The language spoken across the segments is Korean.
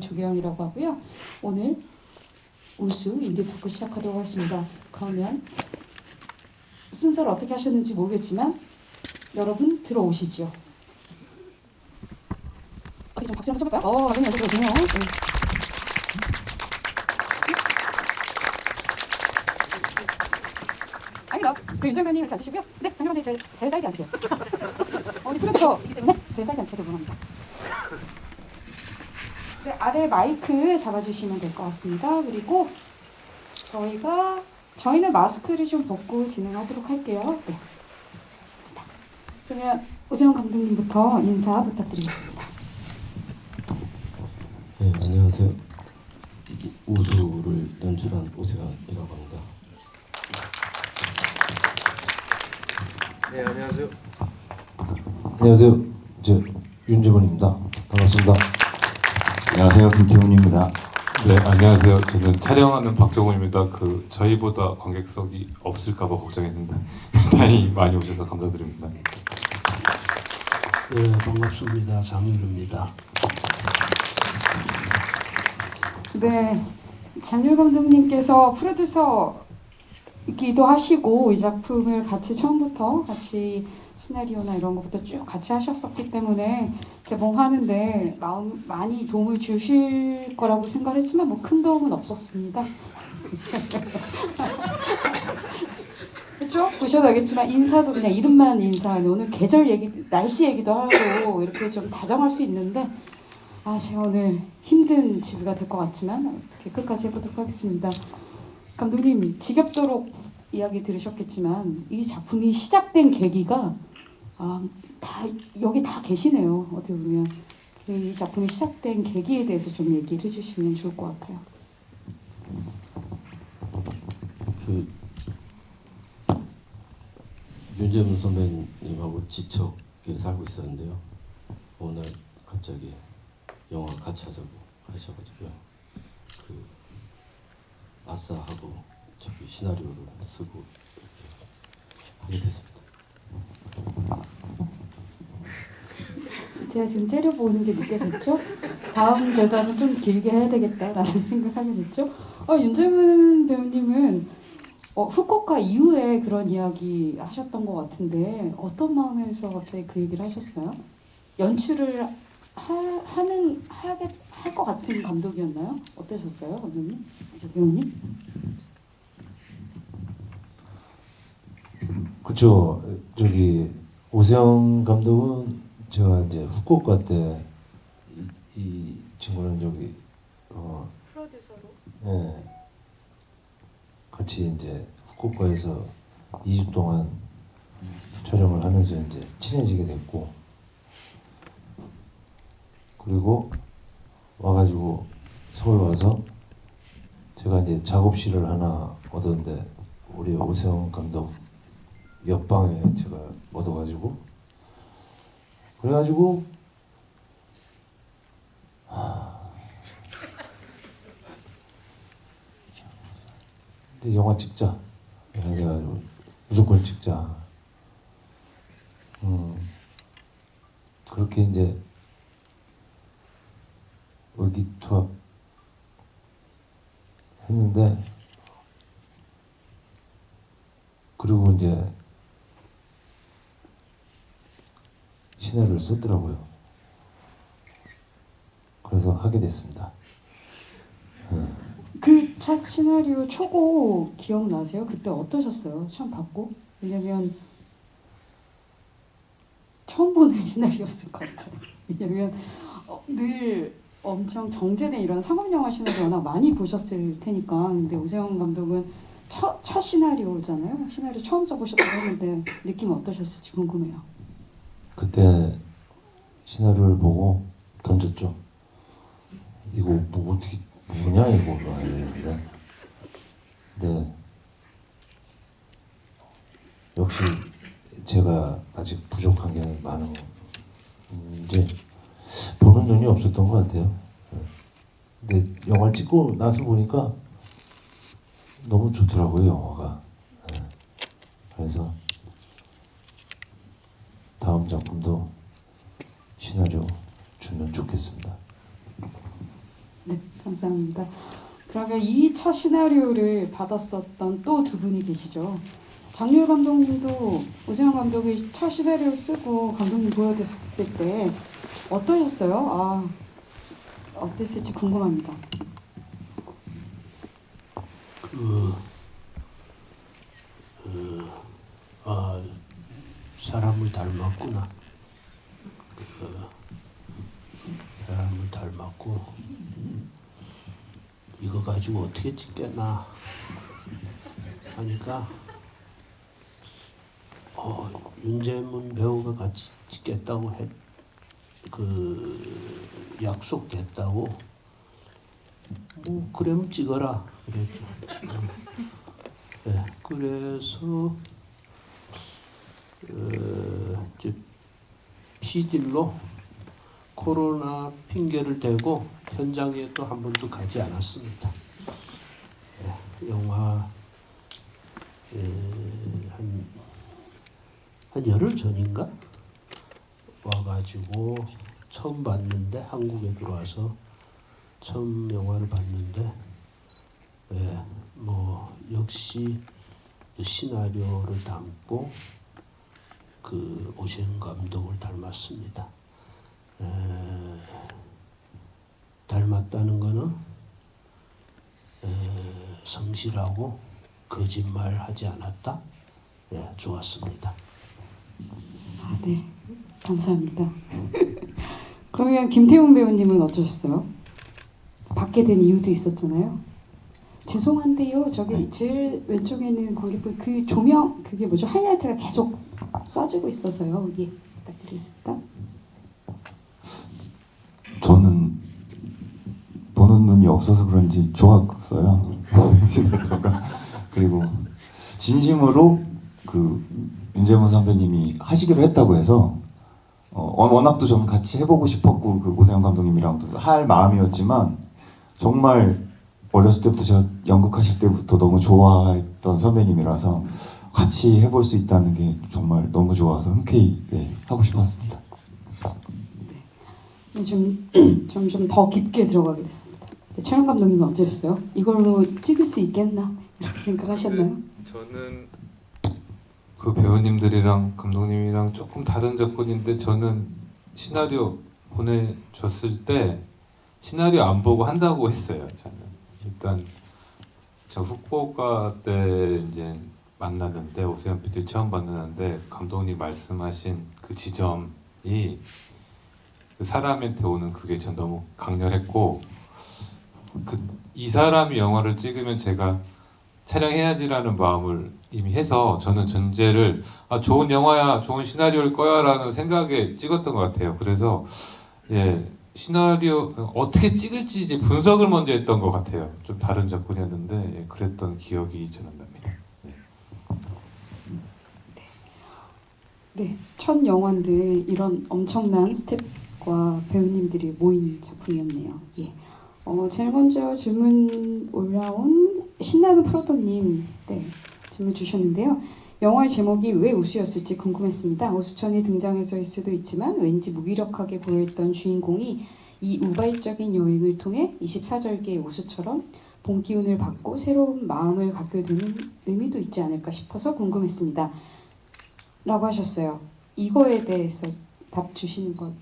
조경이라고 하고요. 오늘 우수 인디 토크 시작하도록 하겠습니다. 그러면 순서를 어떻게 하셨는지 모르겠지만 여러분 들어오시죠. 어디 좀 박수 한번 쳐볼까요? 가빈이 어서 들어오세요. 아니다. 그 윤정관님 이렇게 앉으시고요. 네, 장경환님 제일 사이드에 앉으세요. 어디 프로듀서이기 때문에 제일 사이드에 앉으셔도 무난합니다. 네, 아래 마이크 잡아주시면 될 것 같습니다. 그리고 저희는 마스크를 좀 벗고 진행하도록 할게요. 네, 알겠습니다. 그러면 오세훈 감독님부터 인사 부탁드리겠습니다. 네, 안녕하세요. 우수를 연출한 오세훈이라고 합니다. 네, 안녕하세요. 안녕하세요. 저 윤재범입니다. 반갑습니다. 안녕하세요, 김태훈입니다. 네, 안녕하세요. 저는 촬영하는 박정훈입니다. 저희보다 관객석이 없을까봐 걱정했는데 다행히 많이 오셔서 감사드립니다. 네, 반갑습니다. 장윤입니다. 네, 장율 감독님께서 프로듀서이기도 하시고 이 작품을 같이 처음부터 같이 시나리오나 이런 것부터 쭉 같이 하셨었기 때문에 개봉하는데 많이 도움을 주실 거라고 생각했지만 뭐 큰 도움은 없었습니다. 그렇죠? 보셔도 알겠지만 인사도 그냥 이름만 인사하는 오늘 계절 얘기, 날씨 얘기도 하고 이렇게 좀 다정할 수 있는데 제가 오늘 힘든 지부가 될 것 같지만 이렇게 끝까지 해보도록 하겠습니다. 감독님 지겹도록 이야기 들으셨겠지만 이 작품이 시작된 계기가 여기 다 계시네요. 어떻게 보면 이 작품이 시작된 계기에 대해서 좀 얘기를 해주시면 좋을 것 같아요. 윤재문 선배님하고 지척에 살고 있었는데요. 오늘 갑자기 영화 같이 하자고 하셔가지고요. 아싸 하고 저기 시나리오를 쓰고 이렇게 하게 됐습니다. 제가 지금 째려보는 게 느껴졌죠? 다음 대답은 좀 길게 해야 되겠다라는 생각하게 됐죠? 윤재문 배우님은 후쿠오카 이후에 그런 이야기 하셨던 것 같은데 어떤 마음에서 갑자기 그 얘기를 하셨어요? 연출을 할 것 같은 감독이었나요? 어떠셨어요, 감독님? 배우님? 그렇죠. 저기 오세영 감독은 제가 이제 후쿠오카 때 이 친구는 저기 프로듀서로? 네, 같이 이제 후쿠오카에서 2주 동안 촬영을 하면서 이제 친해지게 됐고, 그리고 와가지고 서울 와서 제가 이제 작업실을 하나 얻었는데 우리 오세영 감독 옆방에 제가 얻어가지고 그래가지고 근데 영화 찍자 그래가지고 무조건 찍자. 그렇게 이제 의기투합 했는데, 그리고 이제 시나리오를 썼더라고요. 그래서 하게 됐습니다. 그 첫 시나리오 초고 기억나세요? 그때 어떠셨어요? 처음 받고? 왜냐면 처음 보는 시나리오였을 것 같아요. 왜냐면 늘 엄청 정제된 이런 상업영화 시나리오 워낙 많이 보셨을 테니까. 근데 오세훈 감독은 첫 시나리오잖아요. 시나리오 처음 써보셨다고 했는데 느낌 어떠셨을지 궁금해요. 그때 시나리오를 보고 던졌죠. 이거 뭐 어떻게 뭐냐 이거 이랬는데, 네, 역시 제가 아직 부족한 게 많은 이제 보는 눈이 없었던 것 같아요. 근데 영화를 찍고 나서 보니까 너무 좋더라고요, 영화가. 그래서 다음 작품도 시나리오 주면 좋겠습니다. 감사합니다. 그러면 이 첫 시나리오를 받았었던 또 두 분이 계시죠. 장률 감독님도 오세영 감독이 첫 시나리오를 쓰고 감독님 보여드렸을 때 어떠셨어요? 어땠을지 궁금합니다. 사람을 닮았구나. 사람을 닮았고 이거 가지고 어떻게 찍겠나 하니까 윤재문 배우가 같이 찍겠다고 약속됐다고. 뭐 그러면 찍어라 그랬죠. 네, 그래서 이제 피딜로 코로나 핑계를 대고 현장에 또 한 번도 가지 않았습니다. 네, 영화 한 열흘 전인가 와가지고 처음 봤는데, 한국에 들어와서 처음 영화를 봤는데, 뭐 역시 시나리오를 담고 그 오세영 감독을 닮았습니다. 닮았다는 거는 성실하고 거짓말하지 않았다. 좋았습니다. 네, 감사합니다. 그러면 김태훈 배우님은 어떠셨어요? 받게 된 이유도 있었잖아요. 죄송한데요, 저기 제일 왼쪽에 있는 관객분 그 조명 그게 뭐죠? 하이라이트가 계속 쏴지고 있어서요. 예, 부탁드리겠습니다. 저는 보는 눈이 없어서 그런지 좋았어요. 그리고 진심으로 그 윤재문 선배님이 하시기로 했다고 해서 워낙도 저는 같이 해보고 싶었고 그 오세영 감독님이랑도 할 마음이었지만 정말 어렸을 때부터 제가 연극하실 때부터 너무 좋아했던 선배님이라서 같이 해볼 수 있다는 게 정말 너무 좋아서 흔쾌히 하고 싶었습니다. 네, 좀 더 깊게 들어가게 됐습니다. 네, 촬영 감독님은 어떠셨어요? 이걸로 찍을 수 있겠나 이렇게 생각하셨나요? 저는 그 배우님들이랑 감독님이랑 조금 다른 접근인데, 저는 시나리오 보내줬을 때 시나리오 안 보고 한다고 했어요. 저는 일단 저 후쿠오카 때 이제 만났는데 오세영 PD 처음 만났는데 감독님 말씀하신 그 지점이 그 사람한테 오는 그게 전 너무 강렬했고, 이 사람이 영화를 찍으면 제가 촬영해야지라는 마음을 이미 해서 저는 전제를 좋은 영화야, 좋은 시나리오일 거야라는 생각에 찍었던 것 같아요. 그래서 시나리오 어떻게 찍을지 이제 분석을 먼저 했던 것 같아요. 좀 다른 접근이었는데 그랬던 기억이 저는 납니다. 네, 첫 영화인데 이런 엄청난 스태프과 배우님들이 모인 작품이었네요. 예. 제일 먼저 질문 올라온 신나는 프로도님 질문 주셨는데요. 영화의 제목이 왜 우수였을지 궁금했습니다. 우수천이 등장해서일 수도 있지만 왠지 무기력하게 보였던 주인공이 이 우발적인 여행을 통해 24절기의 우수처럼 봄 기운을 받고 새로운 마음을 갖게 되는 의미도 있지 않을까 싶어서 궁금했습니다. 라고 하셨어요. 이거에 대해서 답 주시는 것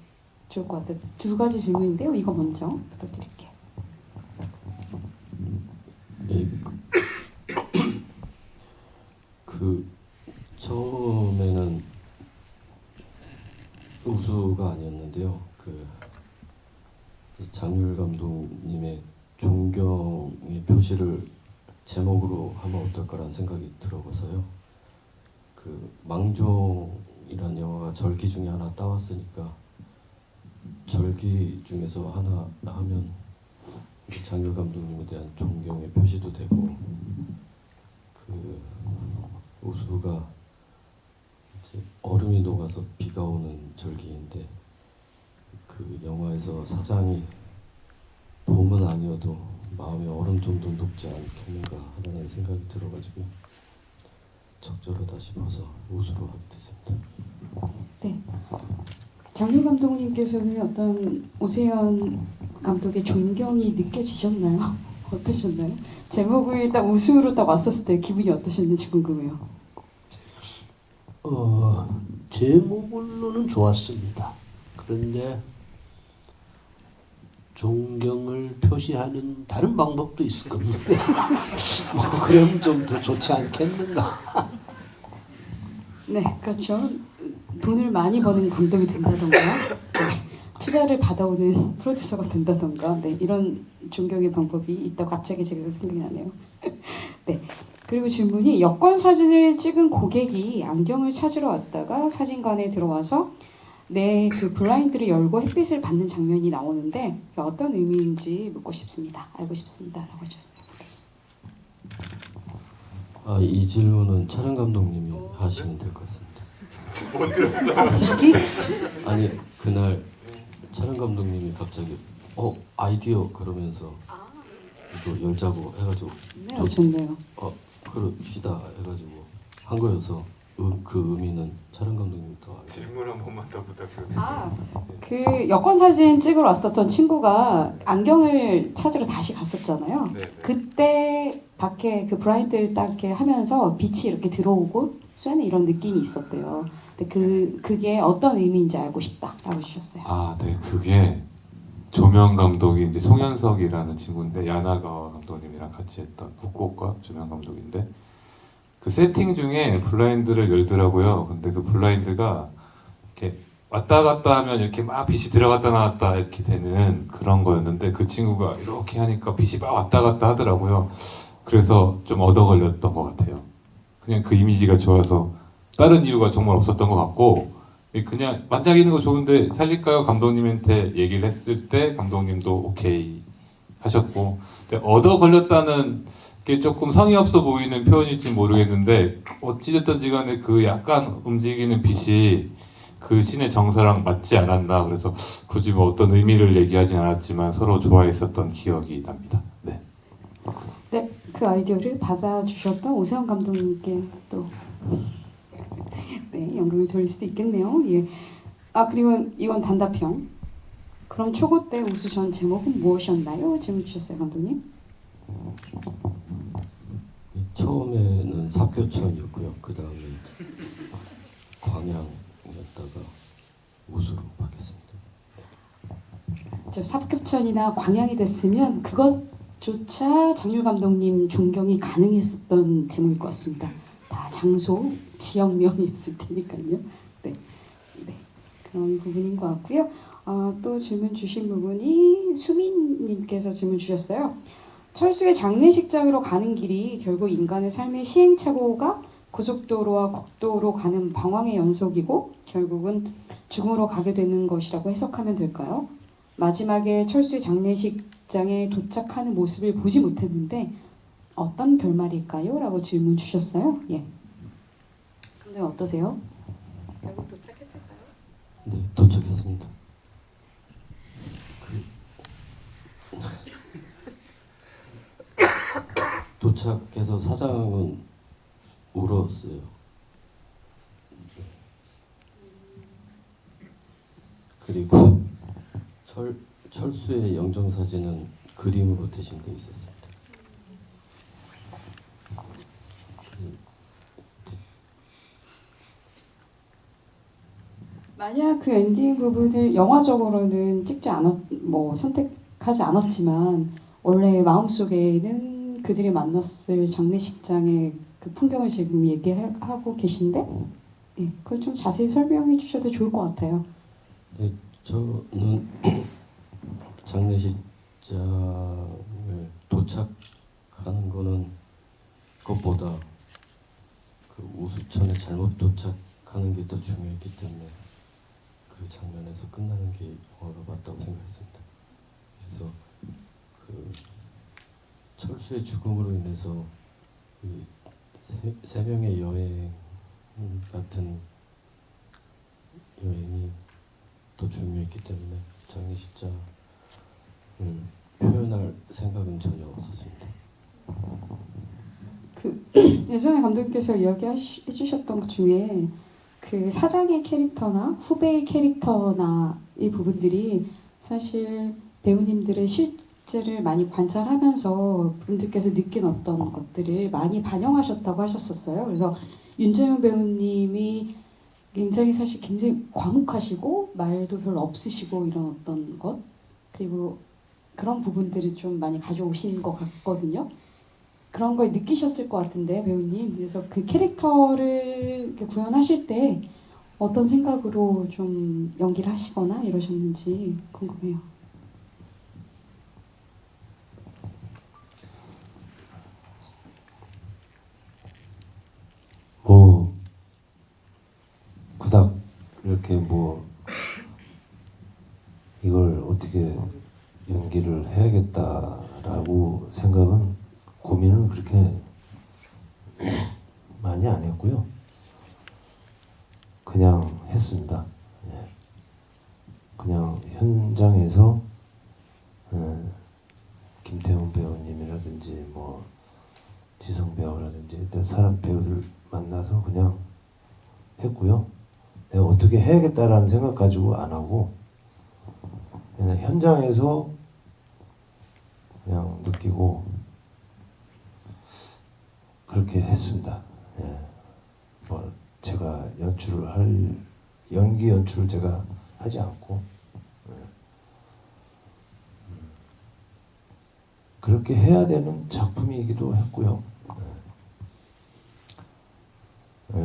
좋을 것 같아요. 두 가지 질문인데요. 이거 먼저 부탁드릴게요. 처음에는 우수가 아니었는데요. 장률 감독님의 존경의 표시를 제목으로 하면 어떨까라는 생각이 들어서요. 망종이란 영화가 절기 중에 하나 따왔으니까 절기 중에서 하나 하면 장률 감독님에 대한 존경의 표시도 되고, 우수가 이제 얼음이 녹아서 비가 오는 절기인데 그 영화에서 사장이 봄은 아니어도 마음에 얼음 정도 녹지 않겠는가 하는 생각이 들어가지고 적절하다 싶어서 우수로 하게 됐습니다. 네, 장률 감독님께서는 어떤 오세연 감독의 존경이 느껴지셨나요? 어떠셨나요? 제목이 딱 우수로 딱 왔었을 때 기분이 어떠셨는지 궁금해요. 제목으로는 좋았습니다. 그런데 존경을 표시하는 다른 방법도 있을 겁니다. 뭐 그럼 좀 더 좋지 않겠는가? 네, 그렇죠. 돈을 많이 버는 감독이 된다던가, 네, 투자를 받아오는 프로듀서가 된다던가, 네, 이런 존경의 방법이 있다고 갑자기 제가 생각이 나네요. 네, 그리고 질문이 여권 사진을 찍은 고객이 안경을 찾으러 왔다가 사진관에 들어와서 그 블라인드를 열고 햇빛을 받는 장면이 나오는데 어떤 의미인지 묻고 싶습니다. 알고 싶습니다라고 하셨어요. 이 질문은 촬영 감독님이 하시면 될 것 같습니다. 갑자기? 아니 그날 촬영 감독님이 갑자기 아이디어 그러면서 이거 열자고 해가지고 네, 하셨네요. 그럽시다 해가지고 한 거여서 그 의미는 촬영 감독님이 더 알고. 질문 한 번만 더 부탁드립니다. 그 여권 사진 찍으러 왔었던 친구가 안경을 찾으러 다시 갔었잖아요. 네. 그때 밖에 그 브라이트를 딱 이렇게 하면서 빛이 이렇게 들어오고 쏘는 이런 느낌이 있었대요. 근데 그게 어떤 의미인지 알고 싶다라고 주셨어요. 네, 그게 조명 감독이 이제 송현석이라는 친구인데 야나가와 감독님이랑 같이 했던 후쿠오카 조명 감독인데 그 세팅 중에 블라인드를 열더라고요. 근데 그 블라인드가 이렇게 왔다 갔다 하면 이렇게 막 빛이 들어갔다 나왔다 이렇게 되는 그런 거였는데 그 친구가 이렇게 하니까 빛이 막 왔다 갔다 하더라고요. 그래서 좀 얻어 걸렸던 것 같아요. 그냥 그 이미지가 좋아서 다른 이유가 정말 없었던 것 같고 그냥 반짝이는 거 좋은데 살릴까요? 감독님한테 얘기를 했을 때 감독님도 오케이 하셨고 근데 얻어 걸렸다는 게 조금 성의 없어 보이는 표현일지 모르겠는데 어찌됐든지 간에 그 약간 움직이는 빛이 그 신의 정서랑 맞지 않았나 그래서 굳이 뭐 어떤 의미를 얘기하진 않았지만 서로 좋아했었던 기억이 납니다. 네. 네, 그 아이디어를 받아주셨던 오세훈 감독님께 또 네, 연극을 돌릴 수도 있겠네요. 예. 그리고 이건 단답형. 그럼 초고 때 우수전 제목은 무엇이었나요? 질문 주셨어요, 감독님. 처음에는 삽교천이었고요. 그 다음에 광양이었다가 우수로 바뀌었습니다. 저 삽교천이나 광양이 됐으면 그것조차 장률 감독님 존경이 가능했었던 제목일 것 같습니다. 다 장소, 지역명이었을 테니까요. 네, 그런 부분인 것 같고요. 또 질문 주신 부분이 수민님께서 질문 주셨어요. 철수의 장례식장으로 가는 길이 결국 인간의 삶의 시행착오가 고속도로와 국도로 가는 방황의 연속이고 결국은 죽음으로 가게 되는 것이라고 해석하면 될까요? 마지막에 철수의 장례식장에 도착하는 모습을 보지 못했는데 어떤 결말일까요? 라고 질문 주셨어요. 예. 근데 어떠세요? 결국 도착했을까요? 네, 도착했습니다. 도착해서 사장은 울었어요. 그리고 철수의 영정 사진은 그림으로 대신되어 있었습니다. 만약 그 엔딩 부분을 영화적으로는 선택하지 않았지만 원래 마음속에는 그들이 만났을 장례식장의 그 풍경을 지금 얘기하고 계신데 네, 그걸 좀 자세히 설명해 주셔도 좋을 것 같아요. 네, 저는 장례식장을 도착하는 거는 그것보다 그 우수천에 잘못 도착하는 게 더 중요했기 때문에 그 장면에서 끝나는 게 영화가 맞다고 생각했습니다. 그래서 그 철수의 죽음으로 인해서 이 세 명의 여행 같은 여행이 더 중요했기 때문에 장례식장을 표현할 생각은 전혀 없었습니다. 그 예전에 감독님께서 이야기해 주셨던 것 중에 그 사장의 캐릭터나 후배의 캐릭터나 이 부분들이 사실 배우님들의 실제를 많이 관찰하면서 분들께서 느낀 어떤 것들을 많이 반영하셨다고 하셨었어요. 그래서 윤재현 배우님이 굉장히 사실 굉장히 과묵하시고 말도 별로 없으시고 이런 어떤 것 그리고 그런 부분들을 좀 많이 가져오신 것 같거든요. 그런 걸 느끼셨을 것 같은데 배우님 그래서 그 캐릭터를 이렇게 구현하실 때 어떤 생각으로 좀 연기를 하시거나 이러셨는지 궁금해요. 뭐 그닥 이렇게 뭐 이걸 어떻게 연기를 해야겠다라고 생각은 고민은 그렇게 많이 안 했고요. 그냥 했습니다. 예. 그냥 현장에서 김태훈 배우님이라든지 뭐 지성 배우라든지 일단 사람 배우들 만나서 그냥 했고요. 내가 어떻게 해야겠다라는 생각 가지고 안 하고 그냥 현장에서 그냥 느끼고 그렇게 했습니다. 예. 뭐 제가 연기 연출을 제가 하지 않고 그렇게 해야 되는 작품이기도 했고요.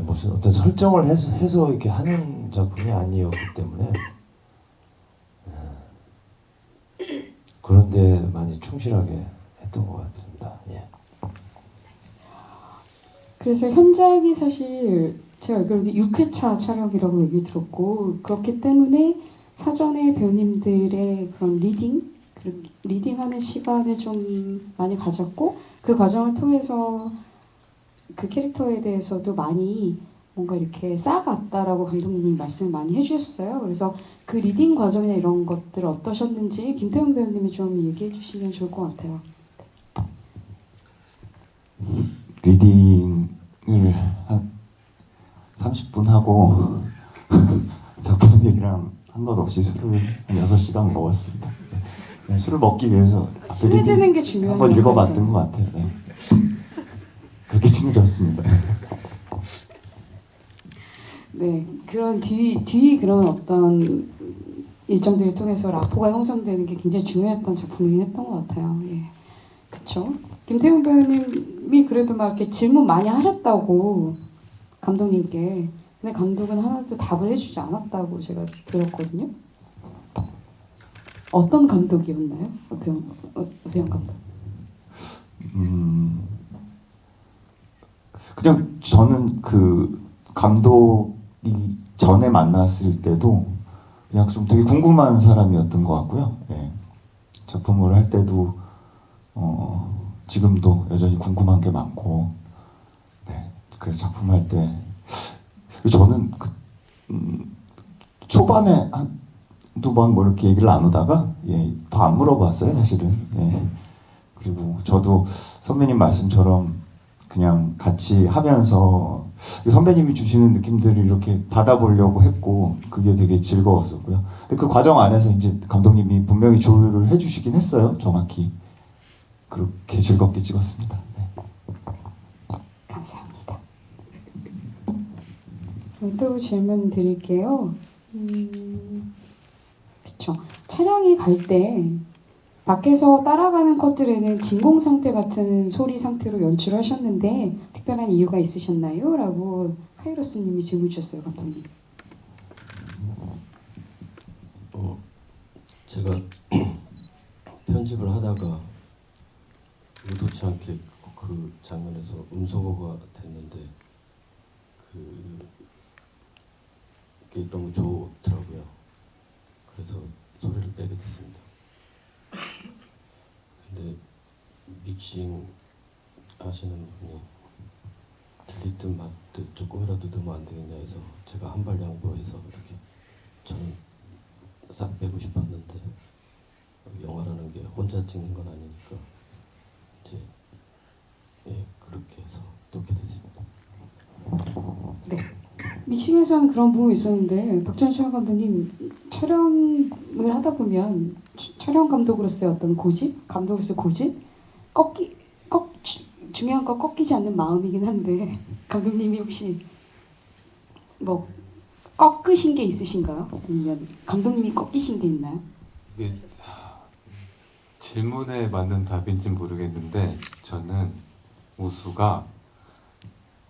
무슨 어떤 설정을 해서 이렇게 하는 작품이 아니었기 때문에 그런데 많이 충실하게 했던 것 같습니다. 예. 그래서 현장이 사실 제가 알기로는 6회차 촬영이라고 얘기 들었고 그렇기 때문에 사전에 배우님들의 그런 리딩하는 시간을 좀 많이 가졌고 그 과정을 통해서 그 캐릭터에 대해서도 많이 뭔가 이렇게 쌓아갔다라고 감독님이 말씀을 많이 해주셨어요. 그래서 그 리딩 과정이나 이런 것들 어떠셨는지 김태훈 배우님이 좀 얘기해 주시면 좋을 것 같아요. 리딩을 한 30분 하고 작품 얘기랑 한 것 없이 술을 한 6시간 먹었습니다. 네, 술을 먹기 위해서 친해지는 게 중요해요. 한번 읽어봤던 것 같아요. 네. 그렇게 친해졌습니다. 네, 그런 뒤 그런 어떤 일정들을 통해서 라포가 형성되는 게 굉장히 중요했던 작품이긴 했던 것 같아요. 예, 그렇죠. 김태훈 배우님이 그래도 막 이렇게 질문 많이 하셨다고 감독님께. 근데 감독은 하나도 답을 해주지 않았다고 제가 들었거든요. 어떤 감독이었나요? 오세영 감독. 그냥 저는 그 감독이 전에 만났을 때도 그냥 좀 되게 궁금한 사람이었던 것 같고요. 예. 작품을 할 때도 지금도 여전히 궁금한 게 많고, 네. 그래서 작품할 때 저는 초반에 한두 번 뭐 이렇게 얘기를 나누다가 더 안 물어봤어요, 사실은. 예. 그리고 저도 선배님 말씀처럼 그냥 같이 하면서 선배님이 주시는 느낌들을 이렇게 받아보려고 했고 그게 되게 즐거웠었고요. 근데 그 과정 안에서 이제 감독님이 분명히 조율을 해주시긴 했어요. 정확히 그렇게 즐겁게 찍었습니다. 네. 감사합니다. 또 질문 드릴게요. 그렇죠. 촬영이 갈 때 밖에서 따라가는 컷들에는 진공 상태 같은 소리 상태로 연출하셨는데 특별한 이유가 있으셨나요? 라고 카이로스님이 질문 주셨어요, 감독님. 제가 편집을 하다가 의도치 않게 그 장면에서 음소거가 됐는데 그게 너무 좋더라고요. 그래서 소리를 빼게 됐습니다. 근데 믹싱 하시는 분이 들리든 맞든 조금이라도 넣으면 안 되겠냐 해서 제가 한 발 양보해서 이렇게 저는 싹 빼고 싶었는데 영화라는 게 혼자 찍는 건 아니니까 이제 그렇게 해서 넣게 됐습니다. 네. 믹싱에서는 그런 부분이 있었는데 박찬실 감독님 촬영을 하다 보면 촬영 감독으로서의 어떤 고집, 감독으로서 고집, 중요한 건 꺾이지 않는 마음이긴 한데 감독님이 혹시 뭐 꺾으신 게 있으신가요? 아니면 감독님이 꺾이신 게 있나요? 이게 질문에 맞는 답인지 모르겠는데 저는 우수가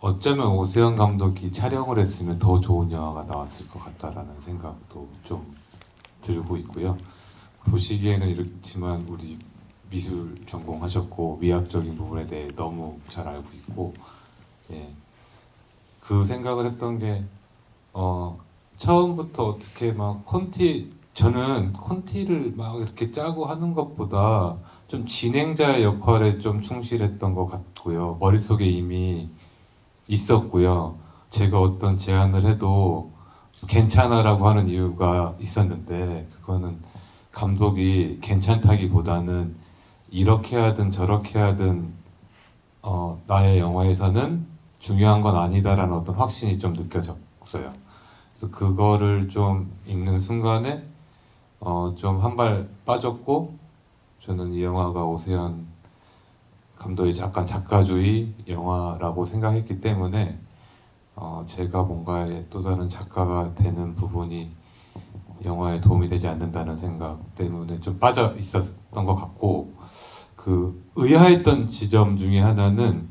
어쩌면 오세영 감독이 촬영을 했으면 더 좋은 영화가 나왔을 것 같다라는 생각도 좀 들고 있고요. 보시기에는 이렇지만 우리 미술 전공하셨고 미학적인 부분에 대해 너무 잘 알고 있고, 예, 그 생각을 했던 게 처음부터 어떻게 막 저는 콘티를 막 이렇게 짜고 하는 것보다 좀 진행자의 역할에 좀 충실했던 것 같고요. 머릿속에 이미 있었고요. 제가 어떤 제안을 해도 괜찮아라고 하는 이유가 있었는데 그거는 감독이 괜찮다기보다는 이렇게 하든 저렇게 하든 나의 영화에서는 중요한 건 아니다라는 어떤 확신이 좀 느껴졌어요. 그래서 그거를 좀 읽는 순간에 좀 한 발 빠졌고, 저는 이 영화가 오세현 감독의 약간 작가주의 영화라고 생각했기 때문에 제가 뭔가의 또 다른 작가가 되는 부분이 영화에 도움이 되지 않는다는 생각 때문에 좀 빠져 있었던 것 같고, 그 의아했던 지점 중에 하나는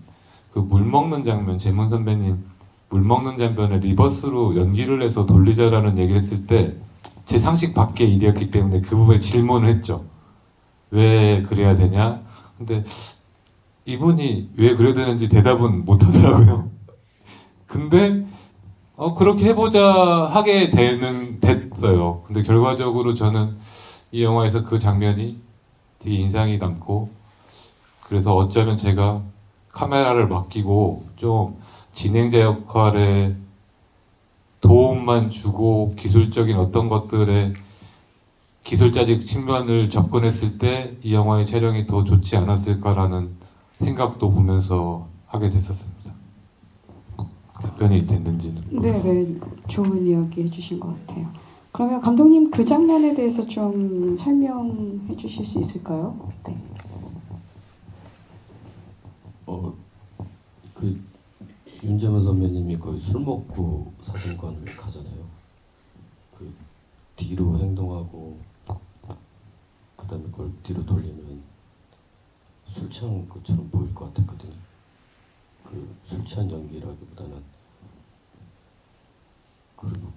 그 물 먹는 장면, 재문 선배님 물 먹는 장면에 리버스로 연기를 해서 돌리자라는 얘기를 했을 때 제 상식 밖의 일이었기 때문에 그 부분에 질문을 했죠. 왜 그래야 되냐? 근데 이분이 왜 그래야 되는지 대답은 못 하더라고요. 근데 그렇게 해보자 하게 됐어요. 근데 결과적으로 저는 이 영화에서 그 장면이 되게 인상이 남고, 그래서 어쩌면 제가 카메라를 맡기고 좀 진행자 역할에 도움만 주고 기술적인 어떤 것들에 기술자적 측면을 접근했을 때 이 영화의 촬영이 더 좋지 않았을까라는 생각도 보면서 하게 됐었습니다. 답변이 됐는지는 네네, 좋은 이야기 해주신 것 같아요. 그러면 감독님 그 장면에 대해서 좀 설명해 주실 수 있을까요? 네. 그 윤재문 선배님이 거의 술 먹고 사진관을 가잖아요. 그 뒤로 행동하고 그다음에 그걸 뒤로 돌리면 술 취한 것처럼 보일 것 같았거든요. 그 술 취한 연기라기보다는, 그리고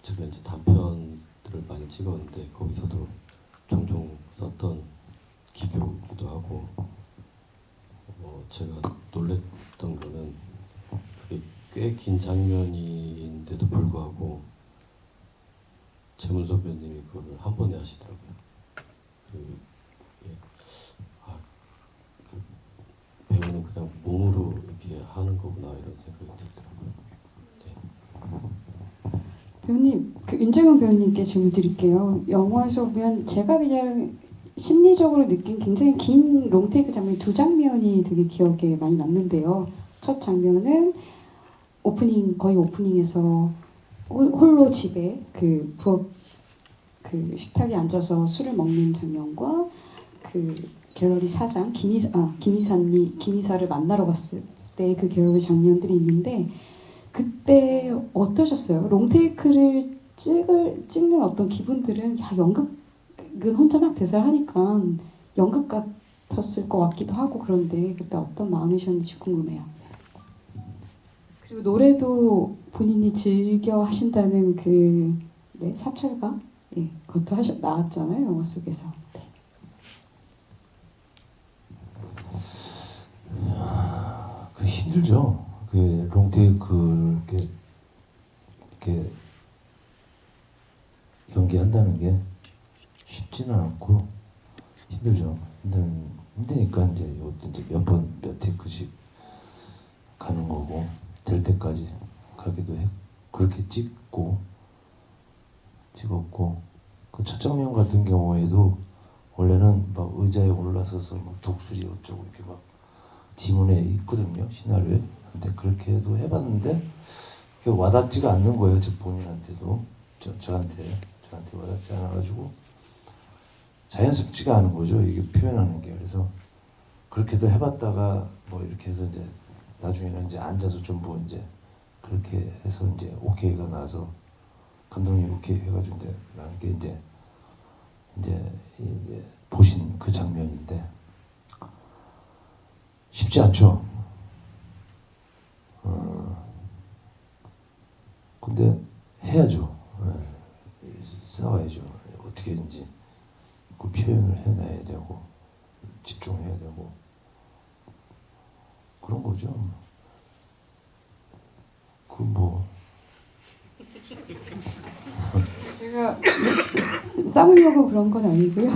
제가 이제 단편들을 많이 찍었는데 거기서도 종종 썼던 기교이기도 하고, 제가 놀랬던 거는 그게 꽤 긴 장면인데도 불구하고 재문 선배님이 그걸 한 번에 하시더라고요. 배우는 그냥 몸으로 이렇게 하는 거구나 이런 생각이 들더라고요. 네. 배우님, 그 윤정현 배우님께 질문 드릴게요. 영화에서 보면 제가 그냥 심리적으로 느낀 굉장히 긴 롱테이크 장면 두 장면이 되게 기억에 많이 남는데요. 첫 장면은 거의 오프닝에서 홀로 집에 그 식탁에 앉아서 술을 먹는 장면과 그 갤러리 사장 김이사를 만나러 갔을 때 그 갤러리 장면들이 있는데, 그때 어떠셨어요? 롱테이크를 찍는 어떤 기분들은 연극은 혼자 막 대사를 하니까 연극 같았을 것 같기도 하고, 그런데 그때 어떤 마음이셨는지 궁금해요. 그리고 노래도 본인이 즐겨 하신다는 사철가, 예, 그것도 나왔잖아요, 영화 속에서. 그 힘들죠. 그 롱테이크 이렇게 연기한다는 게 쉽지는 않고 힘들죠. 힘드니까 이제 몇 테이크씩 가는 거고, 될 때까지 가기도 해. 그렇게 찍었고, 그 첫 장면 같은 경우에도 원래는 막 의자에 올라서서 막 독수리 어쩌고 이렇게 막 지문에 있거든요, 시나리오에. 근데 그렇게도 해봤는데 그게 와닿지가 않는 거예요, 제 본인한테도. 저한테 와닿지 않아가지고 자연스럽지가 않은 거죠. 이게 표현하는 게. 그래서 그렇게도 해봤다가 뭐 이렇게 해서 이제 나중에는 이제 앉아서 좀 뭐 이제 그렇게 해서 이제 오케이가 나서 감독님 오케이 해가지고 이제 나는 게 이제 보신 그 장면인데 쉽지 않죠. 근데 해야죠. 싸워야죠. 어떻게든지 그 표현을 해내야 되고 집중해야 되고 그런 거죠. 그 뭐 제가 싸우려고 그런 건 아니고요.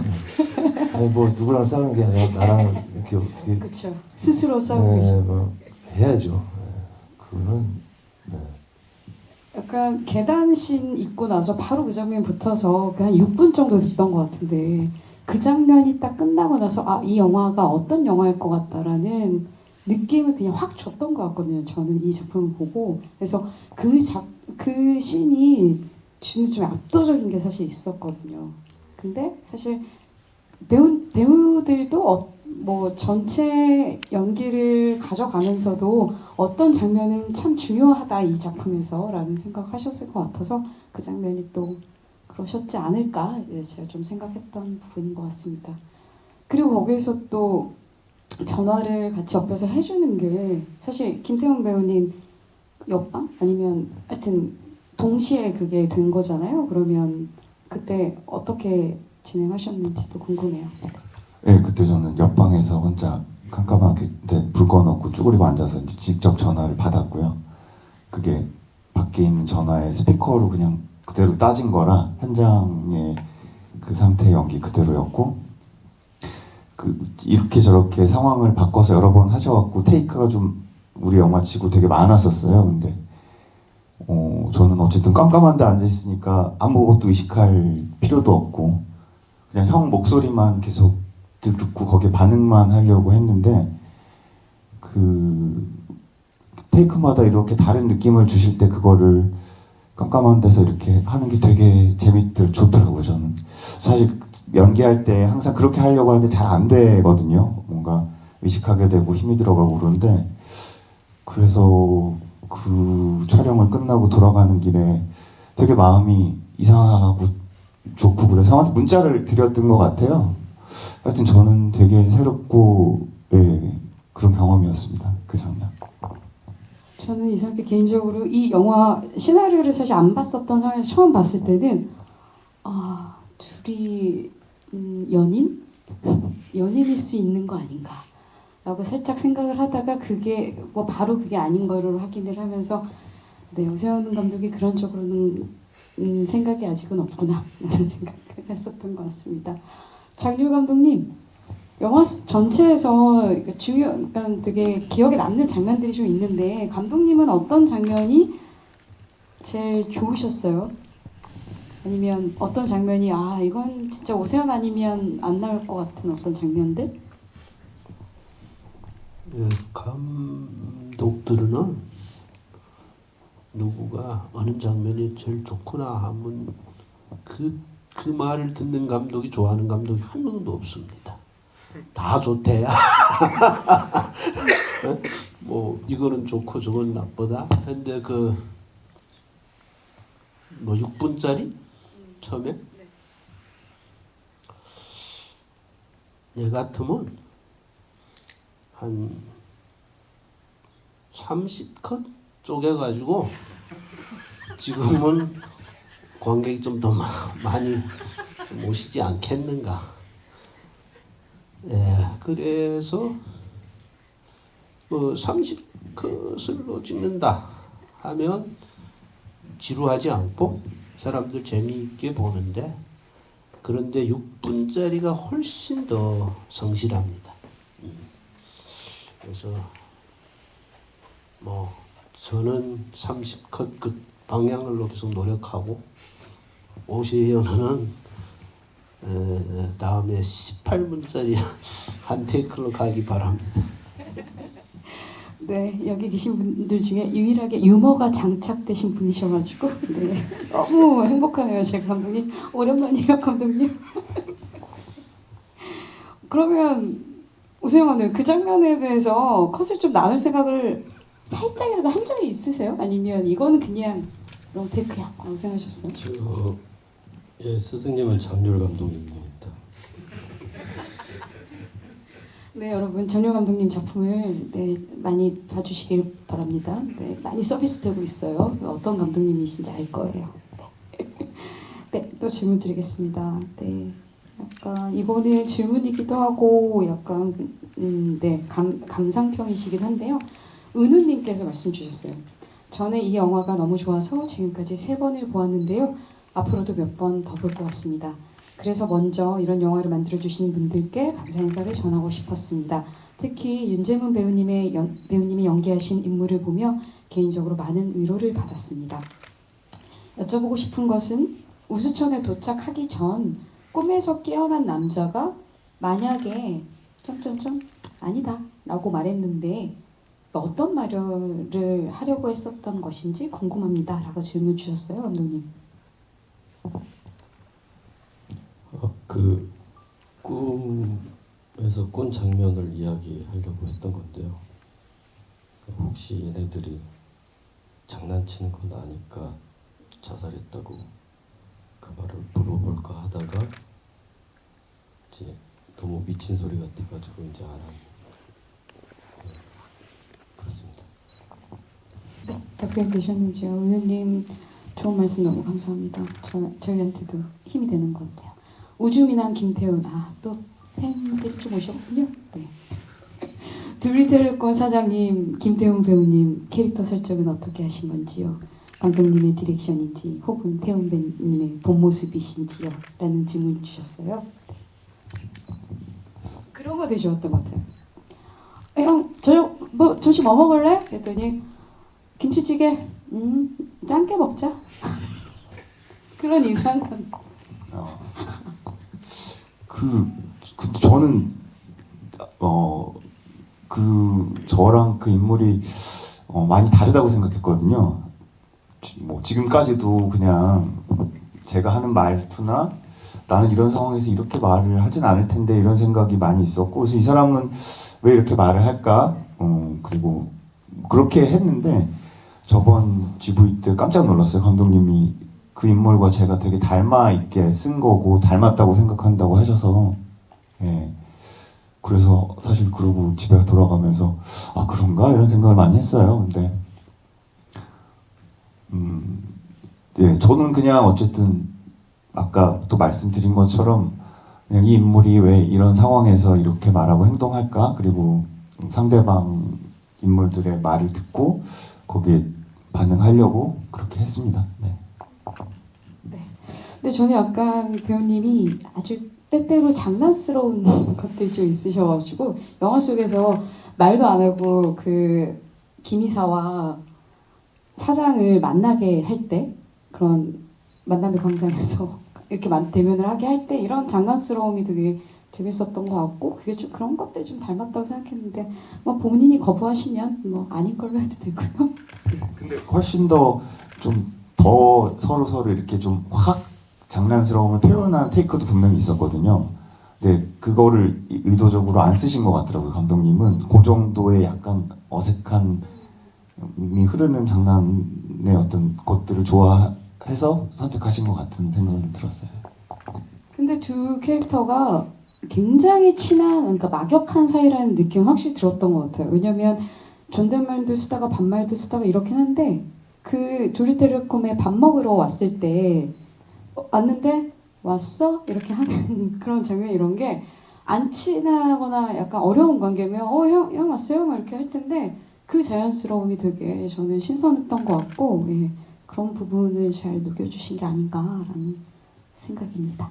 아니 뭐 누구랑 싸우는 게 아니라 나랑 이렇게 어떻게 그렇죠. 스스로 싸우고 계시고. 뭐 해야죠. 그거는 약간 계단신 입고 나서 바로 그 장면 붙어서 한 6분 정도 됐던 것 같은데 그 장면이 딱 끝나고 나서 아, 이 영화가 어떤 영화일 것 같다라는 느낌을 그냥 확 줬던 것 같거든요. 저는 이 작품을 보고 그래서 그 씬이 주는 좀 압도적인 게 사실 있었거든요. 근데 사실 배우들도 뭐 전체 연기를 가져가면서도 어떤 장면은 참 중요하다 이 작품에서라는 생각하셨을 것 같아서 그 장면이 또 그러셨지 않을까 제가 좀 생각했던 부분인 것 같습니다. 그리고 거기에서 또 전화를 같이 옆에서 해주는 게 사실 김태형 배우님 옆방 아니면 하여튼 동시에 그게 된 거잖아요. 그러면 그때 어떻게 진행하셨는지도 궁금해요. 네, 그때 저는 옆방에서 혼자 깜깜하게 불 꺼놓고 쭈그리고 앉아서 이제 직접 전화를 받았고요. 그게 밖에 있는 전화에 스피커로 그냥 그대로 따진 거라 현장의 그 상태의 연기 그대로였고 이렇게 저렇게 상황을 바꿔서 여러 번 하셔갖고 테이크가 좀 우리 영화치고 되게 많았었어요. 근데 저는 어쨌든 깜깜한데 앉아 있으니까 아무것도 의식할 필요도 없고 그냥 형 목소리만 계속 듣고 거기에 반응만 하려고 했는데 그 테이크마다 이렇게 다른 느낌을 주실 때 그거를 깜깜한 데서 이렇게 하는 게 되게 좋더라고요. 저는 사실 연기할 때 항상 그렇게 하려고 하는데 잘 안 되거든요. 뭔가 의식하게 되고 힘이 들어가고 그런데 그래서 그 촬영을 끝나고 돌아가는 길에 되게 마음이 이상하고 좋고 그래서 형한테 문자를 드렸던 것 같아요. 하여튼 저는 되게 새롭고 그런 경험이었습니다. 그 장면. 저는 이상하게 개인적으로 이 영화 시나리오를 사실 안 봤었던 상황에서 처음 봤을 때는 아 둘이 연인일 수 있는 거 아닌가 라고 살짝 생각을 하다가 그게 뭐 바로 그게 아닌 거로 확인을 하면서 네 오세훈 감독이 그런 쪽으로는 생각이 아직은 없구나 라는 생각을 했었던 것 같습니다. 장률 감독님 영화 전체에서 그러니까 되게 기억에 남는 장면들이 좀 있는데 감독님은 어떤 장면이 제일 좋으셨어요? 아니면 어떤 장면이 아 이건 진짜 오세훈 아니면 안 나올 것 같은 어떤 장면들? 감독들은 누구가 어느 장면이 제일 좋구나 하면 그 말을 듣는 감독이 좋아하는 감독이 한 명도 없습니다. 다 좋대야. 뭐 이거는 좋고 저건 나쁘다. 근데 그 뭐 6분짜리 처음에 얘 같으면 한 30컷 쪼개가지고 지금은 관객이 좀 더 많이 오시지 않겠는가. 예, 그래서 뭐 30컷을 찍는다 하면 지루하지 않고 사람들 재미있게 보는데 그런데 6분짜리가 훨씬 더 성실합니다. 그래서 뭐 저는 30컷 그 방향으로 계속 노력하고 오시현은 다음에 18분짜리 한 테이크로 가기 바랍니다. 네 여기 계신 분들 중에 유일하게 유머가 장착되신 분이셔가지고 네 너무 행복하네요. 제가 감독님 오랜만이에요 감독님. 그러면 오세영은 그 장면에 대해서 컷을 좀 나눌 생각을 살짝이라도 한 적이 있으세요? 아니면 이거는 그냥 롱테이크야 라고 생각하셨어요? 예, 스승님은 장률 감독님입니다. 네, 여러분 장렬 감독님 작품을 많이 봐주시길 바랍니다. 네, 많이 서비스되고 있어요. 어떤 감독님이신지 알 거예요. 네, 또 질문 드리겠습니다. 네, 약간 이거는 질문이기도 하고 약간 감상평이시긴 한데요. 은우님께서 말씀 주셨어요. 저는 이 영화가 너무 좋아서 지금까지 3번을 보았는데요. 앞으로도 몇 번 더 볼 것 같습니다. 그래서 먼저 이런 영화를 만들어주신 분들께 감사 인사를 전하고 싶었습니다. 특히 윤재문 배우님이 연기하신 인물을 보며 개인적으로 많은 위로를 받았습니다. 여쭤보고 싶은 것은 우수천에 도착하기 전 꿈에서 깨어난 남자가 만약에 아니다 라고 말했는데 어떤 말을 하려고 했었던 것인지 궁금합니다 라고 질문 주셨어요. 감독님. 그 꿈에서 꾼 장면을 이야기하려고 했던 건데요. 혹시 얘네들이 장난치는 건 아니까 자살했다고 그 말을 물어볼까 하다가 이제 너무 미친 소리 같아가지고 이제 안 하고 그렇습니다. 네, 답변 되셨는지요? 은우님 좋은 말씀 너무 감사합니다. 저희한테도 힘이 되는 것 같아요. 우주미남 김태훈, 또 팬들이 좀 오셨군요. 네. 둘리텔레콤 사장님 김태훈 배우님 캐릭터 설정은 어떻게 하신 건지요? 감독님의 디렉션인지 혹은 태훈 배우님의 본 모습이신지요? 라는 질문 주셨어요. 네. 그런 거 되게 좋았던 것 같아요. 형, 점심 뭐 먹을래? 그랬더니 김치찌개. 짠게 먹자. 그런 이상한. 저는 저랑 그 인물이 많이 다르다고 생각했거든요. 뭐 지금까지도 그냥 제가 하는 말투나 나는 이런 상황에서 이렇게 말을 하진 않을 텐데 이런 생각이 많이 있었고, 그래서 이 사람은 왜 이렇게 말을 할까? 그리고 그렇게 했는데 저번 GV 때 깜짝 놀랐어요. 감독님이 그 인물과 제가 되게 닮아 있게 쓴 거고 닮았다고 생각한다고 하셔서, 예. 그래서 사실 그러고 집에 돌아가면서 그런가 이런 생각을 많이 했어요. 근데 예, 저는 그냥 어쨌든 아까 또 말씀드린 것처럼 그냥 이 인물이 왜 이런 상황에서 이렇게 말하고 행동할까, 그리고 상대방 인물들의 말을 듣고 거기에 반응하려고 그렇게 했습니다. 네. 근데 저는 약간 배우님이 아주 때때로 장난스러운 것들이 좀 있으셔가지고 영화 속에서 말도 안 하고 그 김이사와 사장을 만나게 할 때, 그런 만남의 광장에서 이렇게 대면을 하게 할 때 이런 장난스러움이 되게 재밌었던 것 같고, 그게 좀 그런 것들이 좀 닮았다고 생각했는데 뭐 본인이 거부하시면 뭐 아닌 걸로 해도 되고요. 근데 훨씬 더 서로 이렇게 좀 확 장난스러움을 표현한 테이크도 분명히 있었거든요. 근데 그거를 의도적으로 안 쓰신 것 같더라고요. 감독님은 그 정도의 약간 어색한 흐르는 장난의 어떤 것들을 좋아해서 선택하신 것 같은 생각이 좀 들었어요. 근데 두 캐릭터가 굉장히 친한, 그러니까 막역한 사이라는 느낌 확실히 들었던 것 같아요. 왜냐면 존댓말도 쓰다가 반말도 쓰다가 이렇긴 한데, 그 조리텔레콤에 밥 먹으러 왔을 때 왔는데 왔어? 이렇게 하는 그런 장면, 이런 게 안 친하거나 약간 어려운 관계면 형 왔어요? 막 이렇게 할 텐데 그 자연스러움이 되게 저는 신선했던 것 같고, 예, 그런 부분을 잘 녹여주신 게 아닌가라는 생각입니다.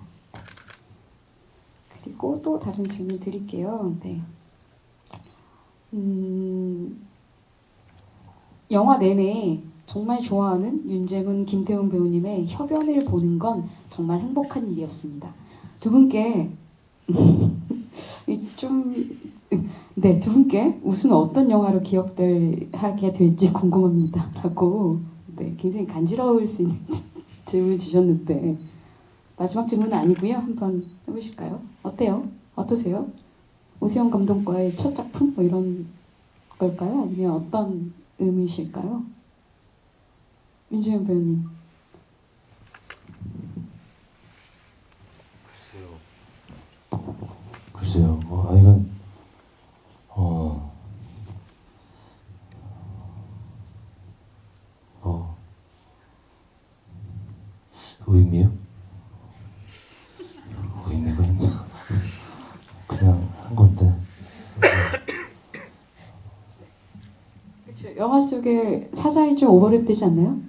그리고 또 다른 질문 드릴게요. 네. 영화 내내 정말 좋아하는 윤재문, 김태훈 배우님의 협연을 보는 건 정말 행복한 일이었습니다. 두 분께 두 분께 우수는 어떤 영화로 기억하게 될지 궁금합니다. 라고 굉장히 간지러울 수 있는 질문 주셨는데, 마지막 질문은 아니고요. 한번 해보실까요? 어때요? 어떠세요? 오세영 감독과의 첫 작품 뭐 이런 걸까요? 아니면 어떤 의미실까요? 윤지현 배우님. 글쎄요, 이건 의미요? 의미가 있나? 그냥 한 건데. 그렇죠. 영화 속에 사장이 좀 오버랩되지 않나요?